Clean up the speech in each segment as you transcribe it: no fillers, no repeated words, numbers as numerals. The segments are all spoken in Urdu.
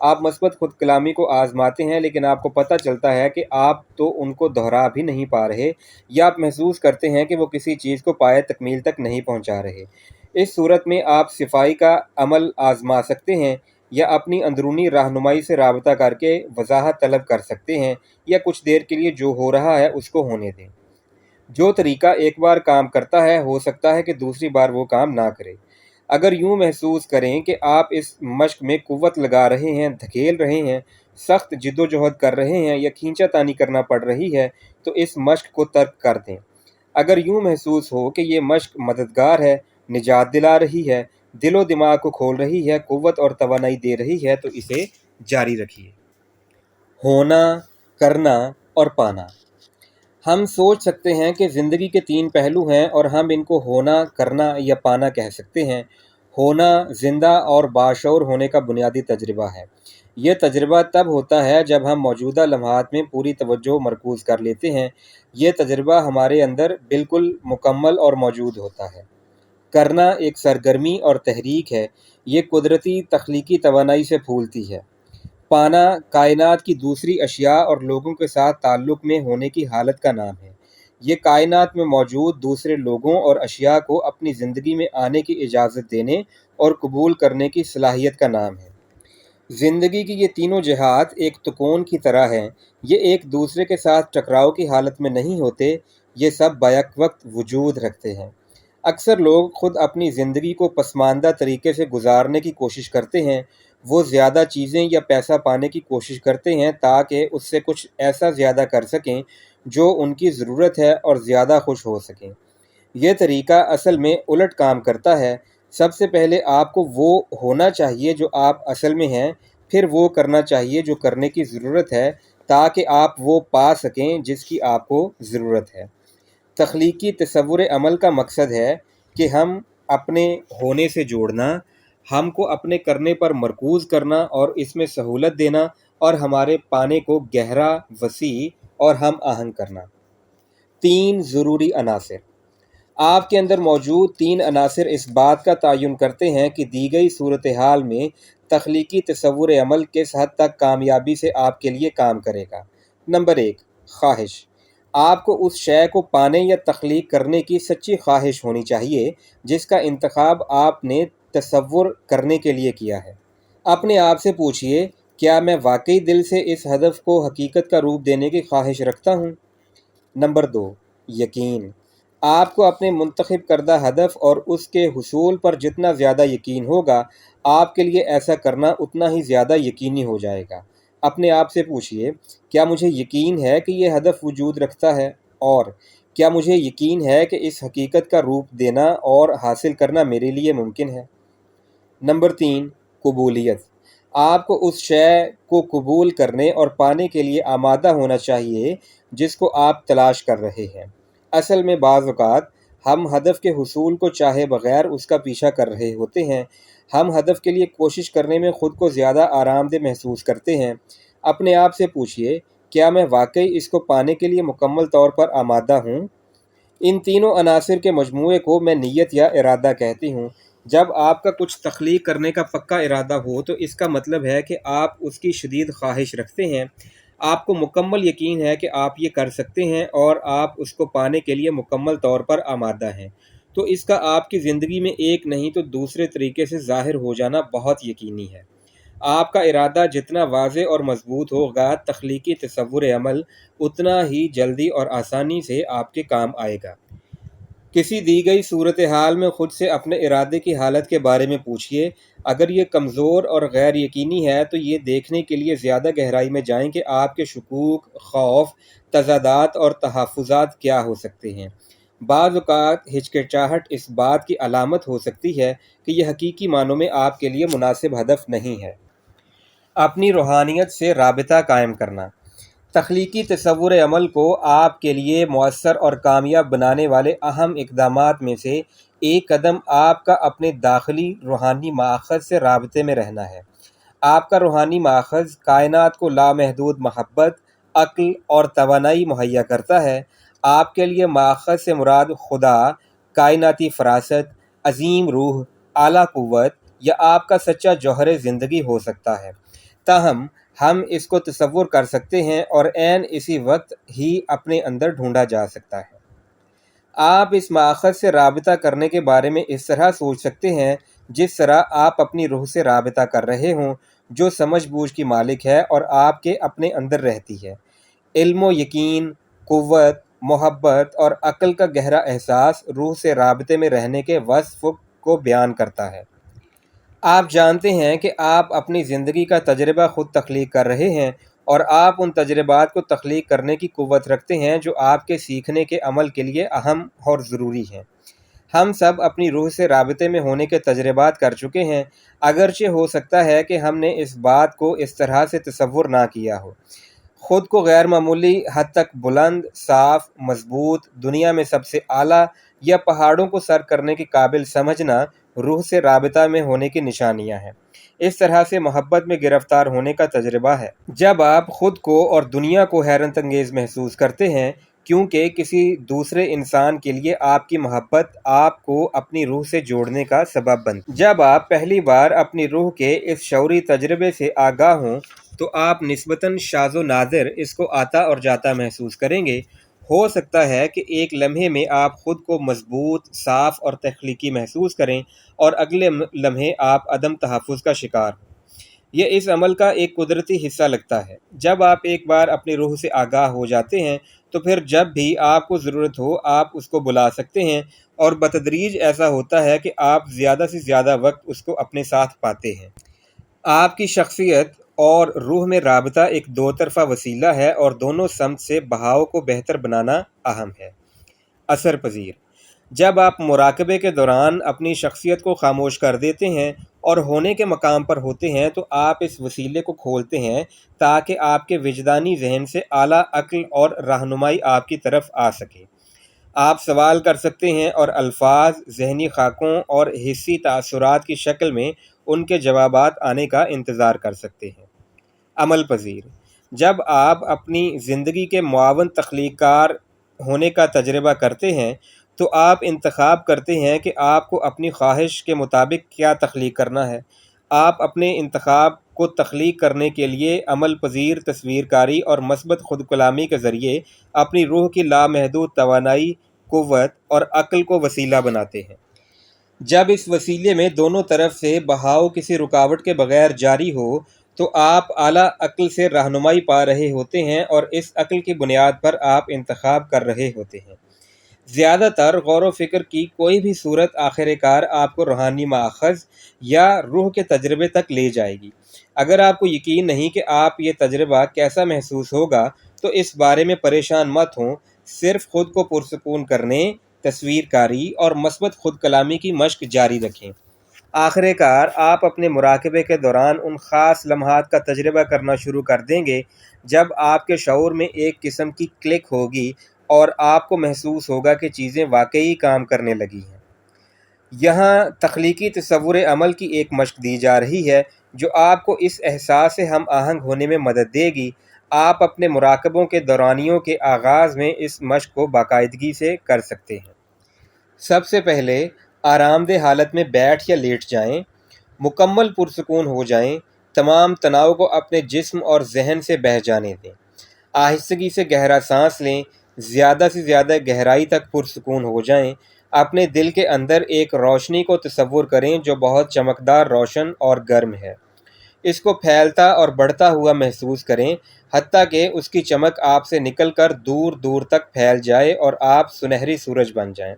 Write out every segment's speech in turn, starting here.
آپ مثبت خود کلامی کو آزماتے ہیں لیکن آپ کو پتہ چلتا ہے کہ آپ تو ان کو دہرا بھی نہیں پا رہے، یا آپ محسوس کرتے ہیں کہ وہ کسی چیز کو پائے تکمیل تک نہیں پہنچا رہے۔ اس صورت میں آپ صفائی کا عمل آزما سکتے ہیں، یا اپنی اندرونی رہنمائی سے رابطہ کر کے وضاحت طلب کر سکتے ہیں، یا کچھ دیر کے لیے جو ہو رہا ہے اس کو ہونے دیں۔ جو طریقہ ایک بار کام کرتا ہے ہو سکتا ہے کہ دوسری بار وہ کام نہ کرے۔ اگر یوں محسوس کریں کہ آپ اس مشق میں قوت لگا رہے ہیں، دھکیل رہے ہیں، سخت جد و جہد کر رہے ہیں، یا کھینچا تانی کرنا پڑ رہی ہے، تو اس مشق کو ترک کر دیں۔ اگر یوں محسوس ہو کہ یہ مشق مددگار ہے، نجات دلا رہی ہے، دل و دماغ کو کھول رہی ہے، قوت اور توانائی دے رہی ہے، تو اسے جاری رکھیے۔ ہونا، کرنا اور پانا۔ ہم سوچ سکتے ہیں کہ زندگی کے 3 پہلو ہیں اور ہم ان کو ہونا، کرنا یا پانا کہہ سکتے ہیں۔ ہونا زندہ اور باشعور ہونے کا بنیادی تجربہ ہے۔ یہ تجربہ تب ہوتا ہے جب ہم موجودہ لمحات میں پوری توجہ مرکوز کر لیتے ہیں۔ یہ تجربہ ہمارے اندر بالکل مکمل اور موجود ہوتا ہے۔ کرنا ایک سرگرمی اور تحریک ہے۔ یہ قدرتی تخلیقی توانائی سے پھولتی ہے۔ پانا کائنات کی دوسری اشیاء اور لوگوں کے ساتھ تعلق میں ہونے کی حالت کا نام ہے۔ یہ کائنات میں موجود دوسرے لوگوں اور اشیاء کو اپنی زندگی میں آنے کی اجازت دینے اور قبول کرنے کی صلاحیت کا نام ہے۔ زندگی کی یہ تینوں جہات ایک تکون کی طرح ہیں۔ یہ ایک دوسرے کے ساتھ ٹکراؤ کی حالت میں نہیں ہوتے، یہ سب بیک وقت وجود رکھتے ہیں۔ اکثر لوگ خود اپنی زندگی کو پسماندہ طریقے سے گزارنے کی کوشش کرتے ہیں۔ وہ زیادہ چیزیں یا پیسہ پانے کی کوشش کرتے ہیں تاکہ اس سے کچھ ایسا زیادہ کر سکیں جو ان کی ضرورت ہے اور زیادہ خوش ہو سکیں۔ یہ طریقہ اصل میں الٹ کام کرتا ہے۔ سب سے پہلے آپ کو وہ ہونا چاہیے جو آپ اصل میں ہیں، پھر وہ کرنا چاہیے جو کرنے کی ضرورت ہے تاکہ آپ وہ پا سکیں جس کی آپ کو ضرورت ہے۔ تخلیقی تصور عمل کا مقصد ہے کہ ہم اپنے ہونے سے جوڑنا، ہم کو اپنے کرنے پر مرکوز کرنا اور اس میں سہولت دینا، اور ہمارے پانے کو گہرا، وسیع اور ہم آہنگ کرنا۔ 3 ضروری عناصر۔ آپ کے اندر موجود 3 عناصر اس بات کا تعین کرتے ہیں کہ دی گئی صورتحال میں تخلیقی تصور عمل کس حد تک کامیابی سے آپ کے لیے کام کرے گا۔ نمبر 1، خواہش۔ آپ کو اس شے کو پانے یا تخلیق کرنے کی سچی خواہش ہونی چاہیے جس کا انتخاب آپ نے تصور کرنے کے لیے کیا ہے۔ اپنے آپ سے پوچھئے، کیا میں واقعی دل سے اس ہدف کو حقیقت کا روپ دینے کی خواہش رکھتا ہوں؟ نمبر 2، یقین۔ آپ کو اپنے منتخب کردہ ہدف اور اس کے حصول پر جتنا زیادہ یقین ہوگا، آپ کے لیے ایسا کرنا اتنا ہی زیادہ یقینی ہو جائے گا۔ اپنے آپ سے پوچھئے، کیا مجھے یقین ہے کہ یہ ہدف وجود رکھتا ہے؟ اور کیا مجھے یقین ہے کہ اس حقیقت کا روپ دینا اور حاصل کرنا میرے لیے ممکن ہے؟ نمبر 3، قبولیت۔ آپ کو اس شے کو قبول کرنے اور پانے کے لیے آمادہ ہونا چاہیے جس کو آپ تلاش کر رہے ہیں۔ اصل میں بعض اوقات ہم ہدف کے حصول کو چاہے بغیر اس کا پیچھا کر رہے ہوتے ہیں۔ ہم ہدف کے لیے کوشش کرنے میں خود کو زیادہ آرام دہ محسوس کرتے ہیں۔ اپنے آپ سے پوچھئے، کیا میں واقعی اس کو پانے کے لیے مکمل طور پر آمادہ ہوں؟ ان تینوں عناصر کے مجموعے کو میں نیت یا ارادہ کہتی ہوں۔ جب آپ کا کچھ تخلیق کرنے کا پکا ارادہ ہو تو اس کا مطلب ہے کہ آپ اس کی شدید خواہش رکھتے ہیں۔ آپ کو مکمل یقین ہے کہ آپ یہ کر سکتے ہیں اور آپ اس کو پانے کے لیے مکمل طور پر آمادہ ہیں۔ تو اس کا آپ کی زندگی میں ایک نہیں تو دوسرے طریقے سے ظاہر ہو جانا بہت یقینی ہے۔ آپ کا ارادہ جتنا واضح اور مضبوط ہوگا، تخلیقی تصور عمل اتنا ہی جلدی اور آسانی سے آپ کے کام آئے گا۔ کسی دی گئی صورتحال میں خود سے اپنے ارادے کی حالت کے بارے میں پوچھئے۔ اگر یہ کمزور اور غیر یقینی ہے تو یہ دیکھنے کے لیے زیادہ گہرائی میں جائیں کہ آپ کے شکوک، خوف، تضادات اور تحفظات کیا ہو سکتے ہیں۔ بعض اوقات ہچکچاہٹ اس بات کی علامت ہو سکتی ہے کہ یہ حقیقی معنوں میں آپ کے لیے مناسب ہدف نہیں ہے۔ اپنی روحانیت سے رابطہ قائم کرنا۔ تخلیقی تصور عمل کو آپ کے لیے مؤثر اور کامیاب بنانے والے اہم اقدامات میں سے ایک قدم آپ کا اپنے داخلی روحانی ماخذ سے رابطے میں رہنا ہے۔ آپ کا روحانی ماخذ کائنات کو لامحدود محبت، عقل اور توانائی مہیا کرتا ہے۔ آپ کے لیے ماخذ سے مراد خدا، کائناتی فراست، عظیم روح، اعلیٰ قوت یا آپ کا سچا جوہر زندگی ہو سکتا ہے۔ تاہم ہم اس کو تصور کر سکتے ہیں اور عین اسی وقت ہی اپنے اندر ڈھونڈا جا سکتا ہے۔ آپ اس ماخذ سے رابطہ کرنے کے بارے میں اس طرح سوچ سکتے ہیں جس طرح آپ اپنی روح سے رابطہ کر رہے ہوں، جو سمجھ بوجھ کی مالک ہے اور آپ کے اپنے اندر رہتی ہے۔ علم و یقین، قوت، محبت اور عقل کا گہرا احساس روح سے رابطے میں رہنے کے وصف کو بیان کرتا ہے۔ آپ جانتے ہیں کہ آپ اپنی زندگی کا تجربہ خود تخلیق کر رہے ہیں اور آپ ان تجربات کو تخلیق کرنے کی قوت رکھتے ہیں جو آپ کے سیکھنے کے عمل کے لیے اہم اور ضروری ہیں۔ ہم سب اپنی روح سے رابطے میں ہونے کے تجربات کر چکے ہیں، اگرچہ ہو سکتا ہے کہ ہم نے اس بات کو اس طرح سے تصور نہ کیا ہو۔ خود کو غیر معمولی حد تک بلند، صاف، مضبوط، دنیا میں سب سے اعلیٰ یا پہاڑوں کو سر کرنے کے قابل سمجھنا روح سے رابطہ میں ہونے کی نشانیاں ہیں۔ اس طرح سے محبت میں گرفتار ہونے کا تجربہ ہے جب آپ خود کو اور دنیا کو حیرت انگیز محسوس کرتے ہیں، کیونکہ کسی دوسرے انسان کے لیے آپ کی محبت آپ کو اپنی روح سے جوڑنے کا سبب بنتی ہے۔ جب آپ پہلی بار اپنی روح کے اس شعوری تجربے سے آگاہ ہوں تو آپ نسبتاً شاذ و نادر اس کو آتا اور جاتا محسوس کریں گے۔ ہو سکتا ہے کہ ایک لمحے میں آپ خود کو مضبوط، صاف اور تخلیقی محسوس کریں اور اگلے لمحے آپ عدم تحفظ کا شکار ہوں۔ یہ اس عمل کا ایک قدرتی حصہ لگتا ہے۔ جب آپ ایک بار اپنی روح سے آگاہ ہو جاتے ہیں تو پھر جب بھی آپ کو ضرورت ہو آپ اس کو بلا سکتے ہیں، اور بتدریج ایسا ہوتا ہے کہ آپ زیادہ سے زیادہ وقت اس کو اپنے ساتھ پاتے ہیں۔ آپ کی شخصیت اور روح میں رابطہ ایک دو طرفہ وسیلہ ہے اور دونوں سمت سے بہاؤ کو بہتر بنانا اہم ہے۔ اثر پذیر: جب آپ مراقبے کے دوران اپنی شخصیت کو خاموش کر دیتے ہیں اور ہونے کے مقام پر ہوتے ہیں تو آپ اس وسیلے کو کھولتے ہیں تاکہ آپ کے وجدانی ذہن سے اعلیٰ عقل اور رہنمائی آپ کی طرف آ سکے۔ آپ سوال کر سکتے ہیں اور الفاظ، ذہنی خاکوں اور حسی تاثرات کی شکل میں ان کے جوابات آنے کا انتظار کر سکتے ہیں۔ عمل پذیر: جب آپ اپنی زندگی کے معاون تخلیق کار ہونے کا تجربہ کرتے ہیں تو آپ انتخاب کرتے ہیں کہ آپ کو اپنی خواہش کے مطابق کیا تخلیق کرنا ہے۔ آپ اپنے انتخاب کو تخلیق کرنے کے لیے عمل پذیر تصویر کاری اور مثبت خود کلامی کے ذریعے اپنی روح کی لامحدود توانائی، قوت اور عقل کو وسیلہ بناتے ہیں۔ جب اس وسیلے میں دونوں طرف سے بہاؤ کسی رکاوٹ کے بغیر جاری ہو تو آپ اعلیٰ عقل سے رہنمائی پا رہے ہوتے ہیں اور اس عقل کی بنیاد پر آپ انتخاب کر رہے ہوتے ہیں۔ زیادہ تر غور و فکر کی کوئی بھی صورت آخر کار آپ کو روحانی ماخذ یا روح کے تجربے تک لے جائے گی۔ اگر آپ کو یقین نہیں کہ آپ یہ تجربہ کیسا محسوس ہوگا تو اس بارے میں پریشان مت ہوں، صرف خود کو پرسکون کرنے، تصویر کاری اور مثبت خود کلامی کی مشق جاری رکھیں۔ آخر کار آپ اپنے مراقبے کے دوران ان خاص لمحات کا تجربہ کرنا شروع کر دیں گے جب آپ کے شعور میں ایک قسم کی کلک ہوگی اور آپ کو محسوس ہوگا کہ چیزیں واقعی کام کرنے لگی ہیں۔ یہاں تخلیقی تصور عمل کی ایک مشق دی جا رہی ہے جو آپ کو اس احساس سے ہم آہنگ ہونے میں مدد دے گی۔ آپ اپنے مراقبوں کے دورانیوں کے آغاز میں اس مشق کو باقاعدگی سے کر سکتے ہیں۔ سب سے پہلے آرام دہ حالت میں بیٹھ یا لیٹ جائیں، مکمل پرسکون ہو جائیں، تمام تناؤ کو اپنے جسم اور ذہن سے بہہ جانے دیں۔ آہستگی سے گہرا سانس لیں، زیادہ سے زیادہ گہرائی تک پرسکون ہو جائیں۔ اپنے دل کے اندر ایک روشنی کو تصور کریں جو بہت چمکدار، روشن اور گرم ہے۔ اس کو پھیلتا اور بڑھتا ہوا محسوس کریں، حتیٰ کہ اس کی چمک آپ سے نکل کر دور دور تک پھیل جائے اور آپ سنہری سورج بن جائیں۔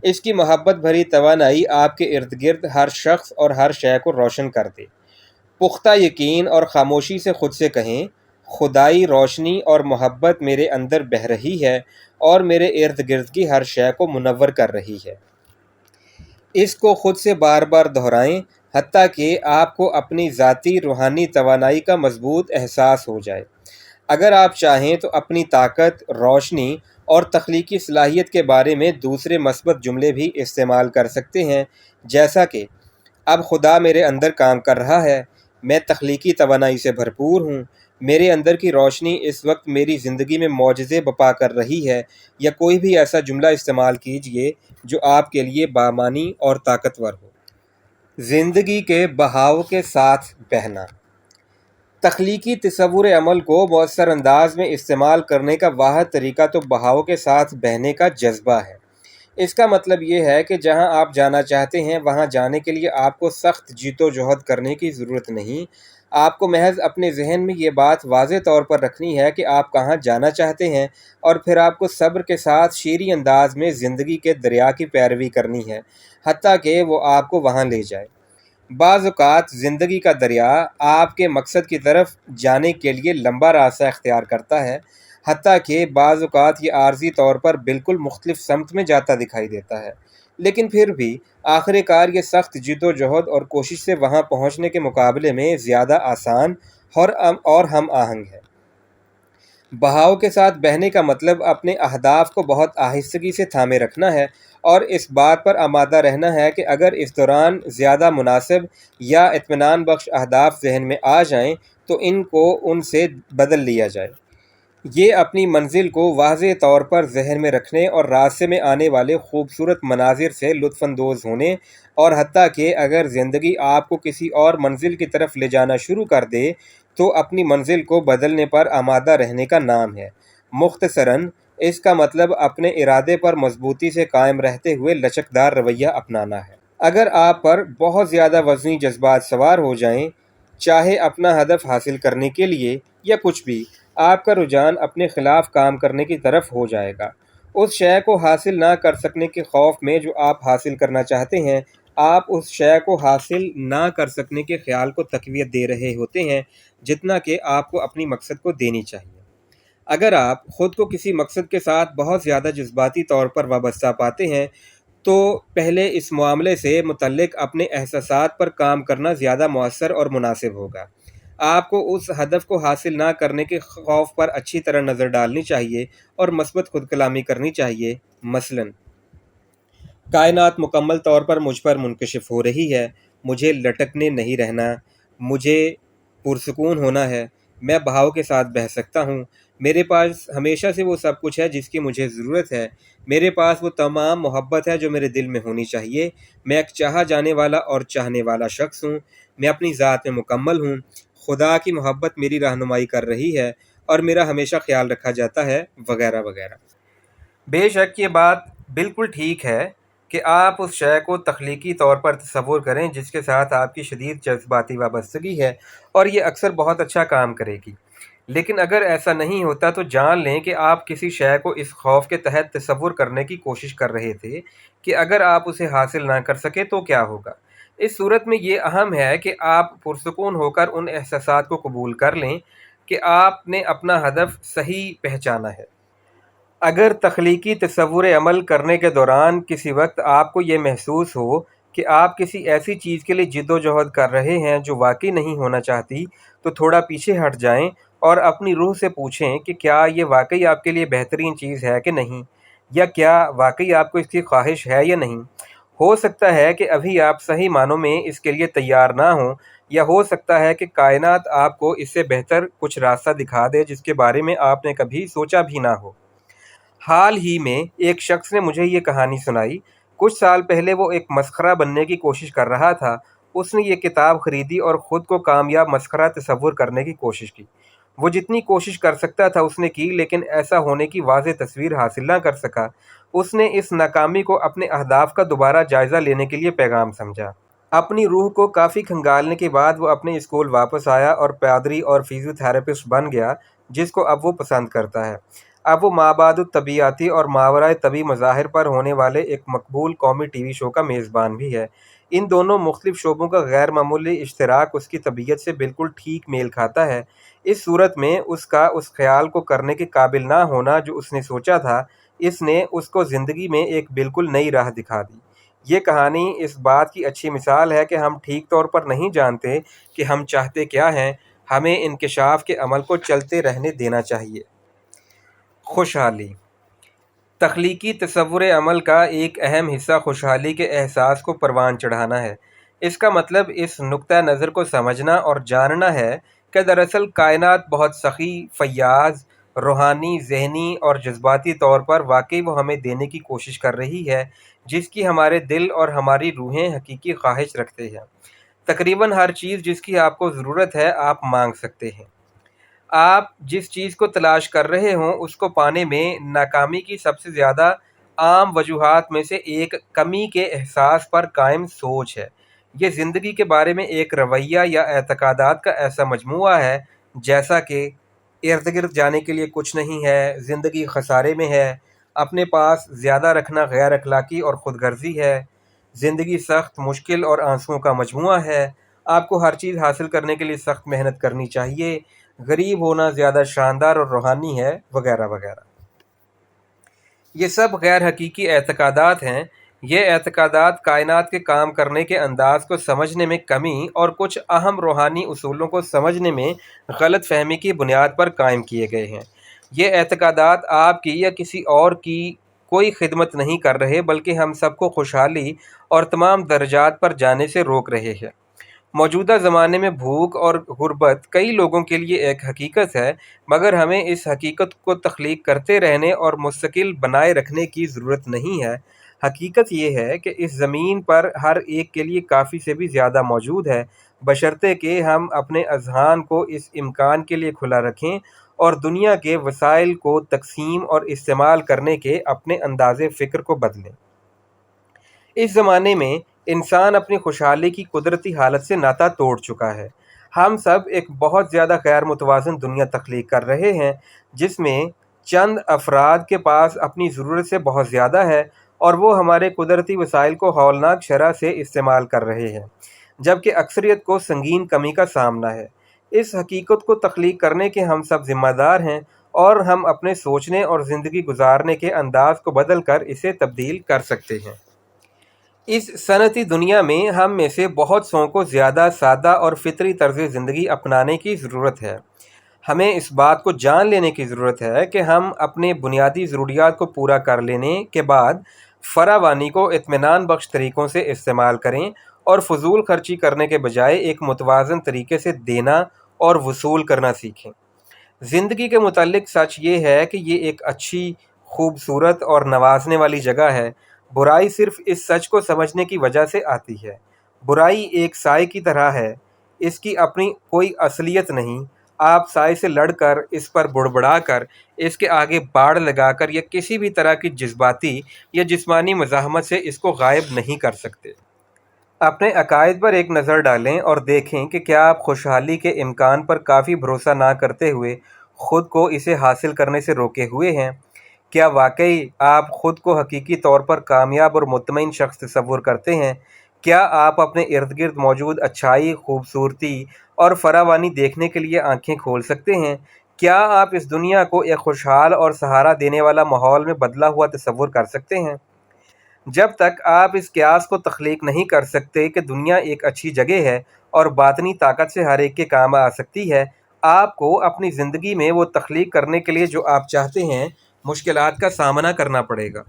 اس کی محبت بھری توانائی آپ کے ارد گرد ہر شخص اور ہر شے کو روشن کر دے۔ پختہ یقین اور خاموشی سے خود سے کہیں، خدائی روشنی اور محبت میرے اندر بہہ رہی ہے اور میرے ارد گرد کی ہر شے کو منور کر رہی ہے۔ اس کو خود سے بار بار دہرائیں حتیٰ کہ آپ کو اپنی ذاتی روحانی توانائی کا مضبوط احساس ہو جائے۔ اگر آپ چاہیں تو اپنی طاقت، روشنی اور تخلیقی صلاحیت کے بارے میں دوسرے مثبت جملے بھی استعمال کر سکتے ہیں، جیسا کہ اب خدا میرے اندر کام کر رہا ہے، میں تخلیقی توانائی سے بھرپور ہوں، میرے اندر کی روشنی اس وقت میری زندگی میں معجزے بپا کر رہی ہے، یا کوئی بھی ایسا جملہ استعمال کیجئے جو آپ کے لیے بامعنی اور طاقتور ہو۔ زندگی کے بہاؤ کے ساتھ بہنا۔ تخلیقی تصور عمل کو مؤثر انداز میں استعمال کرنے کا واحد طریقہ تو بہاؤ کے ساتھ بہنے کا جذبہ ہے۔ اس کا مطلب یہ ہے کہ جہاں آپ جانا چاہتے ہیں وہاں جانے کے لیے آپ کو سخت جیت و جہد کرنے کی ضرورت نہیں۔ آپ کو محض اپنے ذہن میں یہ بات واضح طور پر رکھنی ہے کہ آپ کہاں جانا چاہتے ہیں، اور پھر آپ کو صبر کے ساتھ شیریں انداز میں زندگی کے دریا کی پیروی کرنی ہے، حتیٰ کہ وہ آپ کو وہاں لے جائے۔ بعض اوقات زندگی کا دریا آپ کے مقصد کی طرف جانے کے لیے لمبا راستہ اختیار کرتا ہے، حتیٰ کہ بعض اوقات یہ عارضی طور پر بالکل مختلف سمت میں جاتا دکھائی دیتا ہے، لیکن پھر بھی آخر کار یہ سخت جد و جہد اور کوشش سے وہاں پہنچنے کے مقابلے میں زیادہ آسان اور ہم آہنگ ہے۔ بہاؤ کے ساتھ بہنے کا مطلب اپنے اہداف کو بہت آہستگی سے تھامے رکھنا ہے، اور اس بات پر آمادہ رہنا ہے کہ اگر اس دوران زیادہ مناسب یا اطمینان بخش اہداف ذہن میں آ جائیں تو ان سے بدل لیا جائے۔ یہ اپنی منزل کو واضح طور پر ذہن میں رکھنے اور راستے میں آنے والے خوبصورت مناظر سے لطف اندوز ہونے، اور حتیٰ کہ اگر زندگی آپ کو کسی اور منزل کی طرف لے جانا شروع کر دے تو اپنی منزل کو بدلنے پر آمادہ رہنے کا نام ہے۔ مختصراً اس کا مطلب اپنے ارادے پر مضبوطی سے قائم رہتے ہوئے لچکدار رویہ اپنانا ہے۔ اگر آپ پر بہت زیادہ وزنی جذبات سوار ہو جائیں، چاہے اپنا ہدف حاصل کرنے کے لیے یا کچھ بھی، آپ کا رجحان اپنے خلاف کام کرنے کی طرف ہو جائے گا۔ اس شے کو حاصل نہ کر سکنے کے خوف میں جو آپ حاصل کرنا چاہتے ہیں، آپ اس شے کو حاصل نہ کر سکنے کے خیال کو تقویت دے رہے ہوتے ہیں جتنا کہ آپ کو اپنی مقصد کو دینی چاہیے۔ اگر آپ خود کو کسی مقصد کے ساتھ بہت زیادہ جذباتی طور پر وابستہ پاتے ہیں تو پہلے اس معاملے سے متعلق اپنے احساسات پر کام کرنا زیادہ مؤثر اور مناسب ہوگا۔ آپ کو اس ہدف کو حاصل نہ کرنے کے خوف پر اچھی طرح نظر ڈالنی چاہیے اور مثبت خود کلامی کرنی چاہیے۔ مثلاً کائنات مکمل طور پر مجھ پر منکشف ہو رہی ہے، مجھے لٹکنے نہیں رہنا، مجھے پرسکون ہونا ہے، میں بہاؤ کے ساتھ بہہ سکتا ہوں، میرے پاس ہمیشہ سے وہ سب کچھ ہے جس کی مجھے ضرورت ہے، میرے پاس وہ تمام محبت ہے جو میرے دل میں ہونی چاہیے، میں ایک چاہا جانے والا اور چاہنے والا شخص ہوں، میں اپنی ذات میں مکمل ہوں، خدا کی محبت میری رہنمائی کر رہی ہے اور میرا ہمیشہ خیال رکھا جاتا ہے، وغیرہ وغیرہ۔ بے شک یہ بات بالکل ٹھیک ہے کہ آپ اس شے کو تخلیقی طور پر تصور کریں جس کے ساتھ آپ کی شدید جذباتی وابستگی ہے، اور یہ اکثر بہت اچھا کام کرے گی۔ لیکن اگر ایسا نہیں ہوتا تو جان لیں کہ آپ کسی شے کو اس خوف کے تحت تصور کرنے کی کوشش کر رہے تھے کہ اگر آپ اسے حاصل نہ کر سکے تو کیا ہوگا۔ اس صورت میں یہ اہم ہے کہ آپ پرسکون ہو کر ان احساسات کو قبول کر لیں کہ آپ نے اپنا ہدف صحیح پہچانا ہے۔ اگر تخلیقی تصور عمل کرنے کے دوران کسی وقت آپ کو یہ محسوس ہو کہ آپ کسی ایسی چیز کے لیے جد و جہد کر رہے ہیں جو واقعی نہیں ہونا چاہتی، تو تھوڑا پیچھے ہٹ جائیں اور اپنی روح سے پوچھیں کہ کیا یہ واقعی آپ کے لیے بہترین چیز ہے کہ نہیں، یا کیا واقعی آپ کو اس کی خواہش ہے یا نہیں۔ ہو سکتا ہے کہ ابھی آپ صحیح معنوں میں اس کے لیے تیار نہ ہوں، یا ہو سکتا ہے کہ کائنات آپ کو اس سے بہتر کچھ راستہ دکھا دے جس کے بارے میں آپ نے کبھی سوچا بھی نہ ہو۔ حال ہی میں ایک شخص نے مجھے یہ کہانی سنائی۔ کچھ سال پہلے وہ ایک مسخرہ بننے کی کوشش کر رہا تھا۔ اس نے یہ کتاب خریدی اور خود کو کامیاب مسخرہ تصور کرنے کی کوشش کی۔ وہ جتنی کوشش کر سکتا تھا اس نے کی، لیکن ایسا ہونے کی واضح تصویر حاصل نہ کر سکا۔ اس نے اس ناکامی کو اپنے اہداف کا دوبارہ جائزہ لینے کے لیے پیغام سمجھا۔ اپنی روح کو کافی کھنگالنے کے بعد وہ اپنے اسکول واپس آیا اور پادری اور فزیو تھراپسٹ بن گیا، جس کو اب وہ پسند کرتا ہے۔ اب وہ مابعد الطبیعیاتی اور ماورائے طبی مظاہر پر ہونے والے ایک مقبول قومی ٹی وی شو کا میزبان بھی ہے۔ ان دونوں مختلف شعبوں کا غیر معمولی اشتراک اس کی طبیعت سے بالکل ٹھیک میل کھاتا ہے۔ اس صورت میں اس کا اس خیال کو کرنے کے قابل نہ ہونا جو اس نے سوچا تھا، اس نے اس کو زندگی میں ایک بالکل نئی راہ دکھا دی۔ یہ کہانی اس بات کی اچھی مثال ہے کہ ہم ٹھیک طور پر نہیں جانتے کہ ہم چاہتے کیا ہیں، ہمیں انکشاف کے عمل کو چلتے رہنے دینا چاہیے۔ خوشحالی۔ تخلیقی تصور عمل کا ایک اہم حصہ خوشحالی کے احساس کو پروان چڑھانا ہے۔ اس کا مطلب اس نقطہ نظر کو سمجھنا اور جاننا ہے کہ دراصل کائنات بہت سخی، فیاض، روحانی، ذہنی اور جذباتی طور پر واقعی وہ ہمیں دینے کی کوشش کر رہی ہے جس کی ہمارے دل اور ہماری روحیں حقیقی خواہش رکھتے ہیں۔ تقریباً ہر چیز جس کی آپ کو ضرورت ہے آپ مانگ سکتے ہیں۔ آپ جس چیز کو تلاش کر رہے ہوں اس کو پانے میں ناکامی کی سب سے زیادہ عام وجوہات میں سے ایک کمی کے احساس پر قائم سوچ ہے۔ یہ زندگی کے بارے میں ایک رویہ یا اعتقادات کا ایسا مجموعہ ہے جیسا کہ ارد گرد جانے کے لیے کچھ نہیں ہے، زندگی خسارے میں ہے، اپنے پاس زیادہ رکھنا غیر اخلاقی اور خود غرضی ہے، زندگی سخت، مشکل اور آنسوؤں کا مجموعہ ہے، آپ کو ہر چیز حاصل کرنے کے لیے سخت محنت کرنی چاہیے، غریب ہونا زیادہ شاندار اور روحانی ہے، وغیرہ وغیرہ۔ یہ سب غیر حقیقی اعتقادات ہیں۔ یہ اعتقادات کائنات کے کام کرنے کے انداز کو سمجھنے میں کمی اور کچھ اہم روحانی اصولوں کو سمجھنے میں غلط فہمی کی بنیاد پر قائم کیے گئے ہیں۔ یہ اعتقادات آپ کی یا کسی اور کی کوئی خدمت نہیں کر رہے بلکہ ہم سب کو خوشحالی اور تمام درجات پر جانے سے روک رہے ہیں۔ موجودہ زمانے میں بھوک اور غربت کئی لوگوں کے لیے ایک حقیقت ہے، مگر ہمیں اس حقیقت کو تخلیق کرتے رہنے اور مستقل بنائے رکھنے کی ضرورت نہیں ہے۔ حقیقت یہ ہے کہ اس زمین پر ہر ایک کے لیے کافی سے بھی زیادہ موجود ہے، بشرطے کہ ہم اپنے اذہان کو اس امکان کے لیے کھلا رکھیں اور دنیا کے وسائل کو تقسیم اور استعمال کرنے کے اپنے انداز فکر کو بدلیں۔ اس زمانے میں انسان اپنی خوشحالی کی قدرتی حالت سے ناطا توڑ چکا ہے۔ ہم سب ایک بہت زیادہ غیر متوازن دنیا تخلیق کر رہے ہیں جس میں چند افراد کے پاس اپنی ضرورت سے بہت زیادہ ہے اور وہ ہمارے قدرتی وسائل کو ہولناک شرح سے استعمال کر رہے ہیں، جبکہ اکثریت کو سنگین کمی کا سامنا ہے۔ اس حقیقت کو تخلیق کرنے کے ہم سب ذمہ دار ہیں اور ہم اپنے سوچنے اور زندگی گزارنے کے انداز کو بدل کر اسے تبدیل کر سکتے ہیں۔ اس صنعتی دنیا میں ہم میں سے بہت سو کو زیادہ سادہ اور فطری طرز زندگی اپنانے کی ضرورت ہے۔ ہمیں اس بات کو جان لینے کی ضرورت ہے کہ ہم اپنے بنیادی ضروریات کو پورا کر لینے کے بعد فراوانی کو اطمینان بخش طریقوں سے استعمال کریں اور فضول خرچی کرنے کے بجائے ایک متوازن طریقے سے دینا اور وصول کرنا سیکھیں۔ زندگی کے متعلق سچ یہ ہے کہ یہ ایک اچھی، خوبصورت اور نوازنے والی جگہ ہے۔ برائی صرف اس سچ کو سمجھنے کی وجہ سے آتی ہے۔ برائی ایک سائے کی طرح ہے، اس کی اپنی کوئی اصلیت نہیں۔ آپ سائے سے لڑ کر، اس پر بڑبڑا کر، اس کے آگے باڑ لگا کر یا کسی بھی طرح کی جذباتی یا جسمانی مزاحمت سے اس کو غائب نہیں کر سکتے۔ اپنے عقائد پر ایک نظر ڈالیں اور دیکھیں کہ کیا آپ خوشحالی کے امکان پر کافی بھروسہ نہ کرتے ہوئے خود کو اسے حاصل کرنے سے روکے ہوئے ہیں۔ کیا واقعی آپ خود کو حقیقی طور پر کامیاب اور مطمئن شخص تصور کرتے ہیں؟ کیا آپ اپنے ارد گرد موجود اچھائی، خوبصورتی اور فراوانی دیکھنے کے لیے آنکھیں کھول سکتے ہیں؟ کیا آپ اس دنیا کو ایک خوشحال اور سہارا دینے والا ماحول میں بدلا ہوا تصور کر سکتے ہیں؟ جب تک آپ اس قیاس کو تخلیق نہیں کر سکتے کہ دنیا ایک اچھی جگہ ہے اور باطنی طاقت سے ہر ایک کے کام آ سکتی ہے، آپ کو اپنی زندگی میں وہ تخلیق کرنے کے لیے جو آپ چاہتے ہیں مشکلات کا سامنا کرنا پڑے گا۔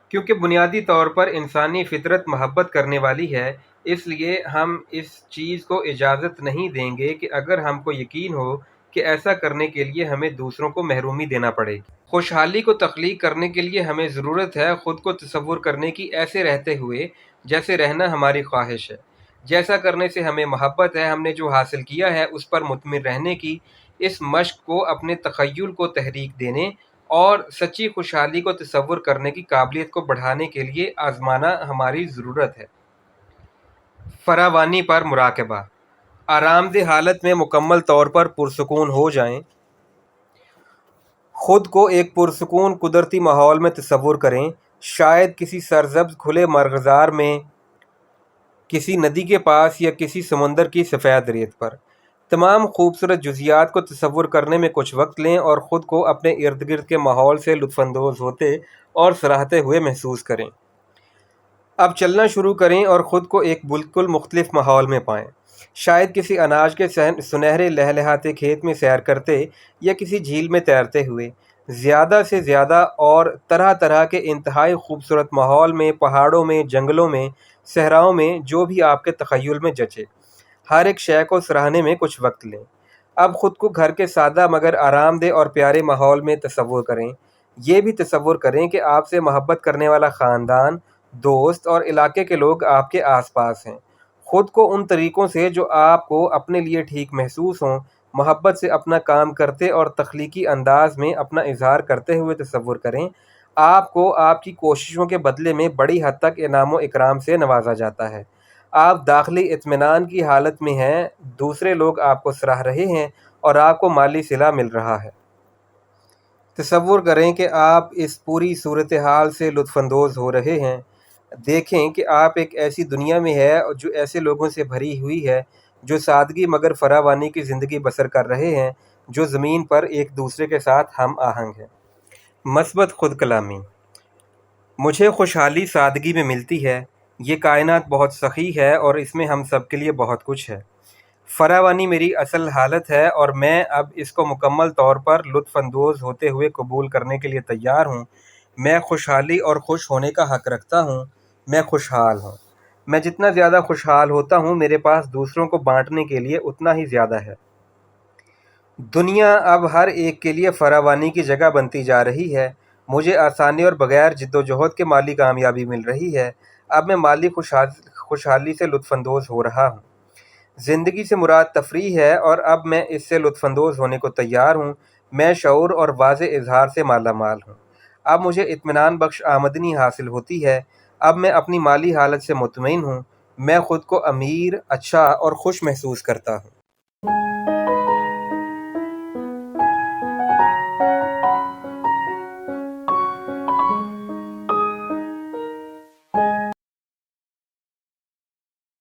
کیونکہ بنیادی طور پر انسانی فطرت محبت کرنے والی ہے، اس لیے ہم اس چیز کو اجازت نہیں دیں گے کہ اگر ہم کو یقین ہو کہ ایسا کرنے کے لیے ہمیں دوسروں کو محرومی دینا پڑے گی۔ خوشحالی کو تخلیق کرنے کے لیے ہمیں ضرورت ہے خود کو تصور کرنے کی ایسے رہتے ہوئے جیسے رہنا ہماری خواہش ہے، جیسا کرنے سے ہمیں محبت ہے، ہم نے جو حاصل کیا ہے اس پر مطمئن رہنے کی۔ اس مشق کو اپنے تخیل کو تحریک دینے اور سچی خوشحالی کو تصور کرنے کی قابلیت کو بڑھانے کے لیے آزمانا ہماری ضرورت ہے۔ فراوانی پر مراقبہ۔ آرام دہ حالت میں مکمل طور پر پرسکون ہو جائیں۔ خود کو ایک پرسکون قدرتی ماحول میں تصور کریں، شاید کسی سرسبز کھلے مرغزار میں، کسی ندی کے پاس یا کسی سمندر کی سفید ریت پر۔ تمام خوبصورت جزیات کو تصور کرنے میں کچھ وقت لیں اور خود کو اپنے ارد گرد کے ماحول سے لطف اندوز ہوتے اور سراہتے ہوئے محسوس کریں۔ اب چلنا شروع کریں اور خود کو ایک بالکل مختلف ماحول میں پائیں، شاید کسی اناج کے سنہرے لہلہاتے کھیت میں سیر کرتے یا کسی جھیل میں تیرتے ہوئے۔ زیادہ سے زیادہ اور طرح طرح کے انتہائی خوبصورت ماحول میں، پہاڑوں میں، جنگلوں میں، صحراؤں میں، جو بھی آپ کے تخیل میں جچے۔ ہر ایک شے کو سراہنے میں کچھ وقت لیں۔ اب خود کو گھر کے سادہ مگر آرام دہ اور پیارے ماحول میں تصور کریں۔ یہ بھی تصور کریں کہ آپ سے محبت کرنے والا خاندان، دوست اور علاقے کے لوگ آپ کے آس پاس ہیں۔ خود کو ان طریقوں سے جو آپ کو اپنے لیے ٹھیک محسوس ہوں، محبت سے اپنا کام کرتے اور تخلیقی انداز میں اپنا اظہار کرتے ہوئے تصور کریں۔ آپ کو آپ کی کوششوں کے بدلے میں بڑی حد تک انعام و اکرام سے نوازا جاتا ہے۔ آپ داخلی اطمینان کی حالت میں ہیں، دوسرے لوگ آپ کو سراہ رہے ہیں اور آپ کو مالی صلہ مل رہا ہے۔ تصور کریں کہ آپ اس پوری صورتحال سے لطف اندوز ہو رہے ہیں۔ دیکھیں کہ آپ ایک ایسی دنیا میں ہے جو ایسے لوگوں سے بھری ہوئی ہے جو سادگی مگر فراوانی کی زندگی بسر کر رہے ہیں، جو زمین پر ایک دوسرے کے ساتھ ہم آہنگ ہیں۔ مثبت خود کلامی۔ مجھے خوشحالی سادگی میں ملتی ہے۔ یہ کائنات بہت سخی ہے اور اس میں ہم سب کے لیے بہت کچھ ہے۔ فراوانی میری اصل حالت ہے اور میں اب اس کو مکمل طور پر لطف اندوز ہوتے ہوئے قبول کرنے کے لیے تیار ہوں۔ میں خوشحالی اور خوش ہونے کا حق رکھتا ہوں۔ میں خوشحال ہوں۔ میں جتنا زیادہ خوشحال ہوتا ہوں، میرے پاس دوسروں کو بانٹنے کے لیے اتنا ہی زیادہ ہے۔ دنیا اب ہر ایک کے لیے فراوانی کی جگہ بنتی جا رہی ہے۔ مجھے آسانی اور بغیر جد و جہد کے مالی کامیابی مل رہی ہے۔ اب میں مالی خوشحالی سے لطف اندوز ہو رہا ہوں۔ زندگی سے مراد تفریح ہے اور اب میں اس سے لطف اندوز ہونے کو تیار ہوں۔ میں شعور اور واضح اظہار سے مالا مال ہوں۔ اب مجھے اطمینان بخش آمدنی حاصل ہوتی ہے۔ اب میں اپنی مالی حالت سے مطمئن ہوں۔ میں خود کو امیر، اچھا اور خوش محسوس کرتا ہوں۔